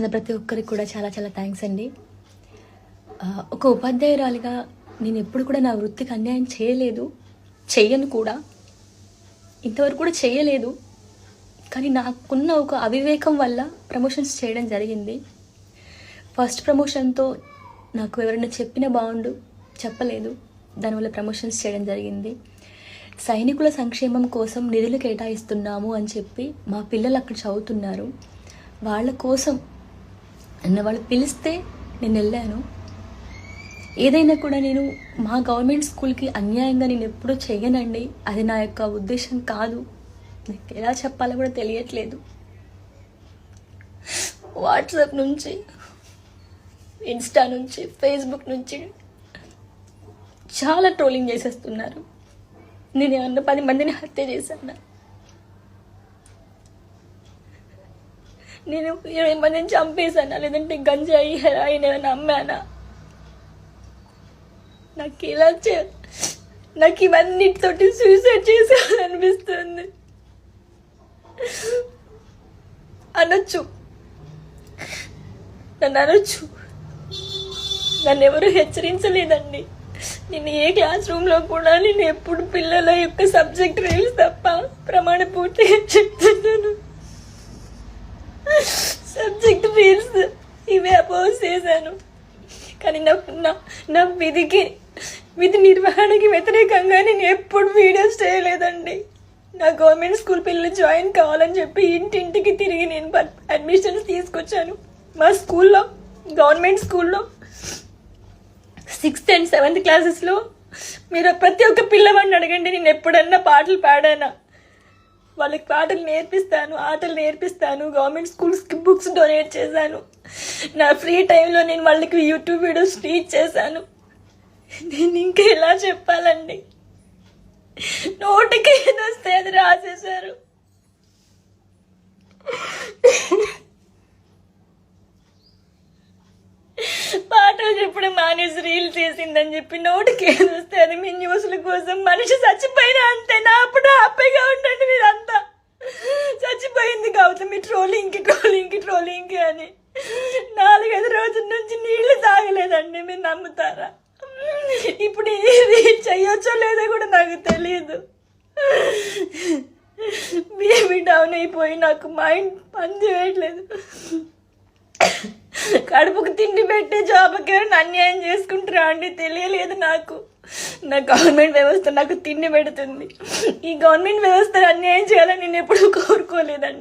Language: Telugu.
ప్రతి ఒక్కరికి కూడా చాలా చాలా థ్యాంక్స్ అండి. ఒక ఉపాధ్యాయురాలిగా నేను ఎప్పుడు కూడా నా వృత్తికి అన్యాయం చేయలేదు, చెయ్యను కూడా, ఇంతవరకు కూడా చేయలేదు. కానీ నాకున్న ఒక అవివేకం వల్ల ప్రమోషన్స్ చేయడం జరిగింది. ఫస్ట్ ప్రమోషన్తో నాకు ఎవరైనా చెప్పిన బాగుండు, చెప్పలేదు, దానివల్ల ప్రమోషన్స్ చేయడం జరిగింది. సైనికుల సంక్షేమం కోసం నిధులు కేటాయిస్తున్నాము అని చెప్పి మా పిల్లలు అక్కడ చదువుతున్నారు, వాళ్ళ కోసం వాళ్ళు పిలిస్తే నేను వెళ్ళాను. ఏదైనా కూడా నేను మా గవర్నమెంట్ స్కూల్కి అన్యాయంగా నేను ఎప్పుడూ చెయ్యనండి, అది నా యొక్క ఉద్దేశం కాదు. నాకు ఎలా చెప్పాలో కూడా తెలియట్లేదు. వాట్సాప్ నుంచి, ఇన్స్టా నుంచి, ఫేస్బుక్ నుంచి చాలా ట్రోలింగ్ చేసేస్తున్నారు. నేను ఏమన్నా 10 మందిని హత్య చేశాను, నేను 20 మందిని చంపేశానా, లేదంటే గంజాయి హెరాయిన్ ఏమైనా అమ్మానా? నాకు ఇవన్నిటితోటి సూసైడ్ చేసుకోవాలనిపిస్తుంది. అనొచ్చు, నన్ను అనొచ్చు, నన్ను ఎవరు హెచ్చరించలేదండి. నేను ఏ క్లాస్ రూమ్లో కూడా నేను ఎప్పుడు పిల్లల యొక్క సబ్జెక్ట్ రీల్స్ తప్ప ప్రమాణ పూర్తిగా చెప్తున్నాను. సబ్జెక్ట్ రీల్స్ ఇవే అపోజ్ చేశాను. కానీ నా విధి నిర్వహణకి వ్యతిరేకంగా నేను ఎప్పుడు వీడియోస్ చేయలేదండి. నా గవర్నమెంట్ స్కూల్ పిల్లలు జాయిన్ కావాలని చెప్పి ఇంటింటికి తిరిగి నేను అడ్మిషన్స్ తీసుకొచ్చాను. మా స్కూల్లో, గవర్నమెంట్ స్కూల్లో 6th and 7th క్లాసెస్లో మీరు ప్రతి ఒక్క పిల్లవాడిని అడగండి, నేను ఎప్పుడన్నా పాటలు పాడానా? వాళ్ళకి పాటలు నేర్పిస్తాను, ఆటలు నేర్పిస్తాను. గవర్నమెంట్ స్కూల్స్కి బుక్స్ డొనేట్ చేశాను. నా ఫ్రీ టైంలో నేను వాళ్ళకి యూట్యూబ్ వీడియోస్ టీచ్ చేశాను. నేను ఇంకా ఎలా చెప్పాలండి? నోటికి ఏదొస్తే అది రాసేశారు. పాటలు చెప్పడం మానేసి రీల్ చేసిందని చెప్పి నోటికి ఏదొస్తే అది మీ న్యూస్ల కోసం. మనిషి చచ్చిపోయినా అంతే, నా అప్పుడు హ్యాపీగా ఉండండి. మీరంతా చచ్చిపోయింది కావచ్చు మీ ట్రోలింగ్కి అని 4-5 రోజుల నుంచి నీళ్లు తాగలేదండి. మీరు నమ్ముతారా? ఇప్పుడు ఇది చెయ్యొచ్చో లేదో కూడా నాకు తెలియదు. బీపీ డౌన్ అయిపోయి నాకు మైండ్ పని చేయట్లేదు. కడుపుకు తిండి పెట్టే జాబ్కి ఎవరైనా అన్యాయం చేసుకుంటారా అండి? తెలియలేదు నాకు. నా గవర్నమెంట్ వ్యవస్థ నాకు తిండి పెడుతుంది. ఈ గవర్నమెంట్ వ్యవస్థ అన్యాయం చేయాలని నేను ఎప్పుడూ కోరుకోలేదండి.